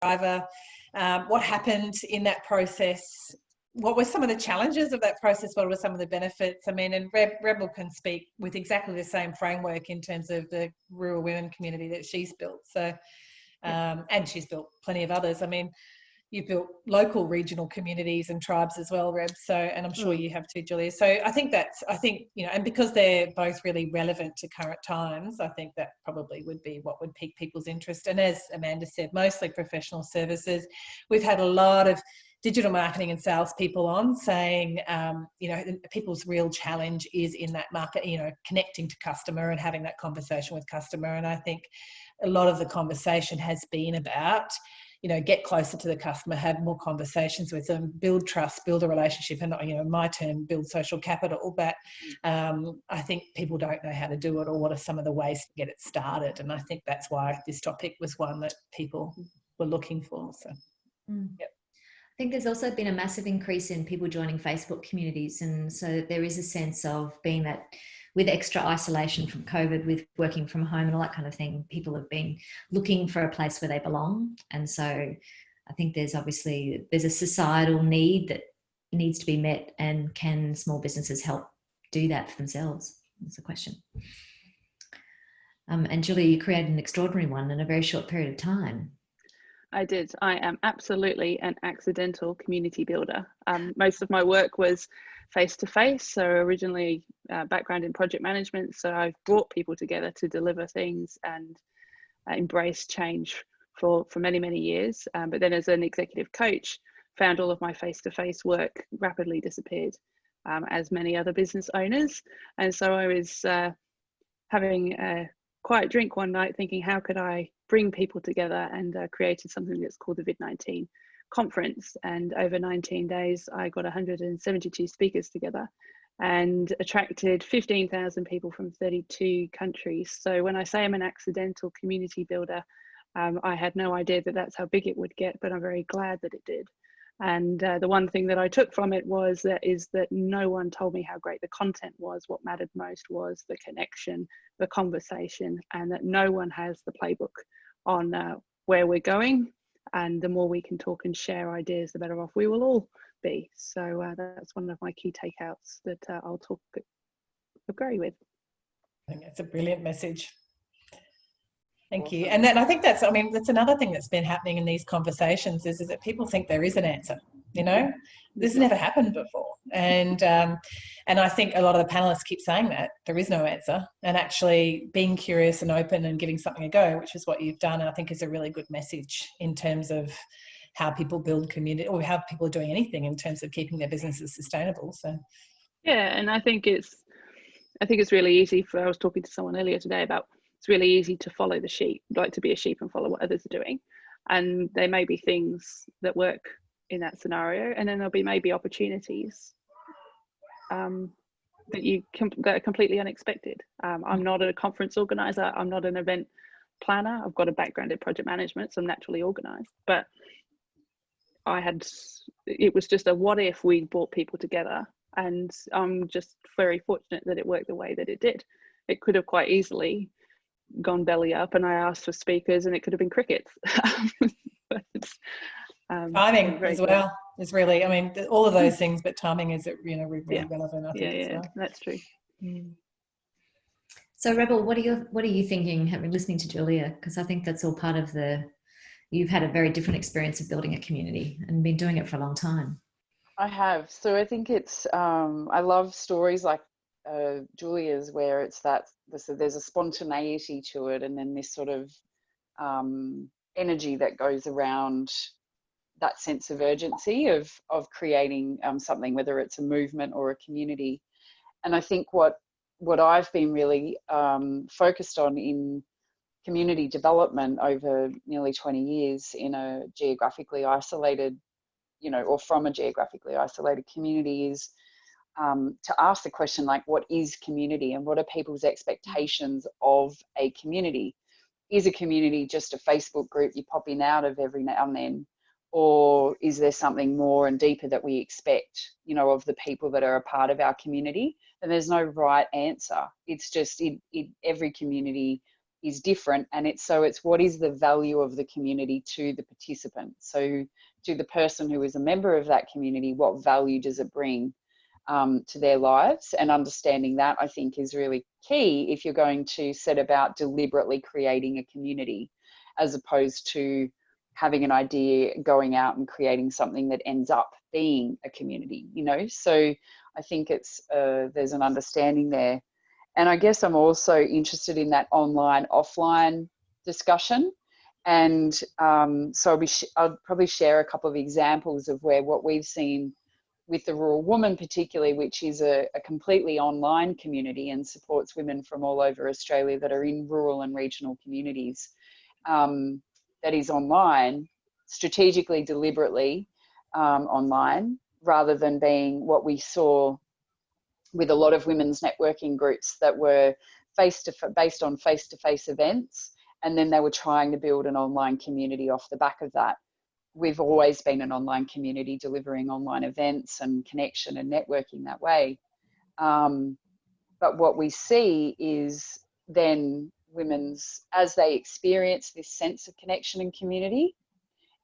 driver. What happened in that process? What were some of the challenges of that process? What were some of the benefits? I mean, and Rebel can speak with exactly the same framework in terms of the rural women community that she's built. So, and she's built plenty of others. I mean, you've built local regional communities and tribes as well, Reb. So, and I'm sure you have too, Julia. So I think, you know, and because they're both really relevant to current times, I think that probably would be what would pique people's interest. And as Amanda said, mostly professional services. We've had a lot of digital marketing and sales people on saying, you know, people's real challenge is in that market, you know, connecting to customer and having that conversation with customer. And I think a lot of the conversation has been about, you know, get closer to the customer, have more conversations with them, build trust, build a relationship, and, you know, my term, build social capital. But I think people don't know how to do it, or what are some of the ways to get it started. And I think that's why this topic was one that people were looking for. So, yep. I think there's also been a massive increase in people joining Facebook communities. And so there is a sense of being that, with extra isolation from COVID, with working from home and all that kind of thing, people have been looking for a place where they belong. And so I think there's a societal need that needs to be met, and can small businesses help do that for themselves? That's the question. And Julia, you created an extraordinary one in a very short period of time. I did. I am absolutely an accidental community builder. Most of my work was face-to-face, so originally background in project management, so I've brought people together to deliver things and embrace change for many, many years. But then as an executive coach, found all of my face-to-face work rapidly disappeared, as many other business owners. And so I was having a quiet drink one night thinking, how could I bring people together, and created something that's called the Vid-19 conference. And over 19 days, I got 172 speakers together and attracted 15,000 people from 32 countries. So when I say I'm an accidental community builder, I had no idea that that's how big it would get, but I'm very glad that it did. And the one thing that I took from it was that no one told me how great the content was. What mattered most was the connection, the conversation, and that no one has the playbook on where we're going. And the more we can talk and share ideas, the better off we will all be. So that's one of my key takeouts that I'll talk of Groei with. I think that's a brilliant message. Thank you. And then I think that's another thing that's been happening in these conversations is that people think there is an answer, you know, this has never happened before. And I think a lot of the panelists keep saying that there is no answer, and actually being curious and open and giving something a go, which is what you've done, I think is a really good message in terms of how people build community, or how people are doing anything in terms of keeping their businesses sustainable. So yeah, and I think it's really easy I was talking to someone earlier today about, it's really easy to follow the sheep, like to be a sheep and follow what others are doing. And there may be things that work in that scenario, and then there'll be maybe opportunities that are completely unexpected. I'm not a conference organizer, I'm not an event planner. I've got a background in project management, so I'm naturally organized. But it was just a what if we brought people together, and I'm just very fortunate that it worked the way that it did. It could have quite easily gone belly up, and I asked for speakers and it could have been crickets. But timing as well is really, I mean, all of those things, but timing is, you know, really relevant, I think. Yeah, that's true. So Rebel, what are you thinking, having listening to Julia? Because I think that's all part of you've had a very different experience of building a community and been doing it for a long time. I have. So I think it's I love stories like Julia's, where it's there's a spontaneity to it, and then this sort of energy that goes around that sense of urgency of creating something, whether it's a movement or a community. And I think what I've been really focused on in community development over nearly 20 years in a geographically isolated, you know, or from a geographically isolated community is to ask the question, like, what is community, and what are people's expectations of a community? Is a community just a Facebook group you pop in out of every now and then, or is there something more and deeper that we expect, you know, of the people that are a part of our community? And there's no right answer. It's just every community is different, and it's what is the value of the community to the participant. So to the person who is a member of that community, what value does it bring to their lives? And understanding that, I think, is really key if you're going to set about deliberately creating a community, as opposed to having an idea, going out and creating something that ends up being a community, you know. So I think it's there's an understanding there. And I guess I'm also interested in that online offline discussion. And so I'll probably share a couple of examples of what we've seen with the Rural Woman particularly, which is a completely online community and supports women from all over Australia that are in rural and regional communities, that is online, strategically, deliberately online, rather than being what we saw with a lot of women's networking groups that were based on face-to-face events, and then they were trying to build an online community off the back of that. We've always been an online community, delivering online events and connection and networking that way. But what we see is then as they experience this sense of connection and community,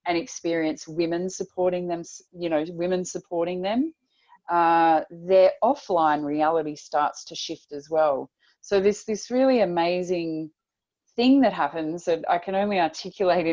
and experience women supporting them, you know, women supporting them, their offline reality starts to shift as well. So this really amazing thing that happens that I can only articulate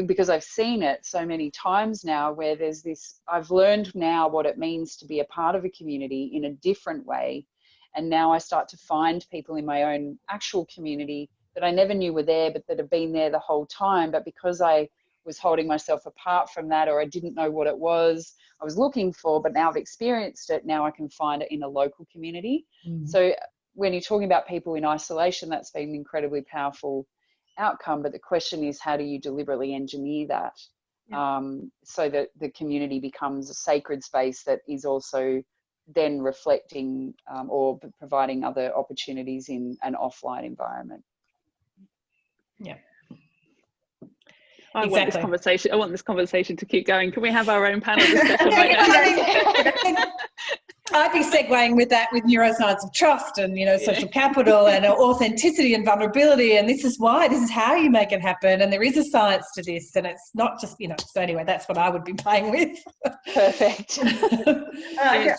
because I've seen it so many times now, where there's this, I've learned now what it means to be a part of a community in a different way. And now I start to find people in my own actual community that I never knew were there, but that have been there the whole time. But because I was holding myself apart from that, or I didn't know what it was I was looking for, but now I've experienced it, now I can find it in a local community. So when you're talking about people in isolation, that's been an incredibly powerful outcome. But the question is, how do you deliberately engineer that so that the community becomes a sacred space that is also then reflecting or providing other opportunities in an offline environment? Yeah. I want this conversation to keep going. Can we have our own panel discussion right now? I'd be segueing with that, with neuroscience of trust and, you know, social capital and authenticity and vulnerability. And this is how you make it happen. And there is a science to this, and it's not just, you know, so anyway, that's what I would be playing with. Perfect. I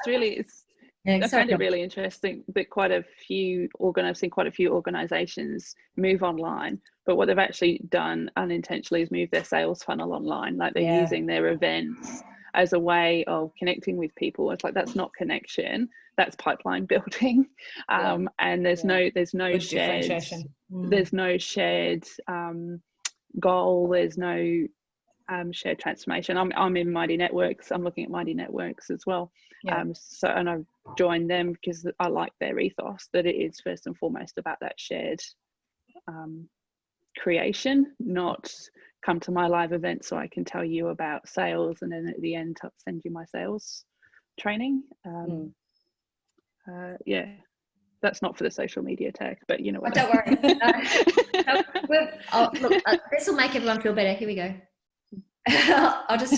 find it really interesting that I've seen quite a few organizations move online, but what they've actually done unintentionally is move their sales funnel online. Like they're using their events as a way of connecting with people. It's like, that's not connection, that's pipeline building. And there's no shared goal, there's no shared transformation. I'm in Mighty Networks. I'm looking at Mighty Networks as well. And I've joined them because I like their ethos, that it is first and foremost about that shared creation, not come to my live event so I can tell you about sales and then at the end I'll send you my sales training. That's not for the social media tag, but you know what. Don't worry. Look, this will make everyone feel better. Here we go. I'll just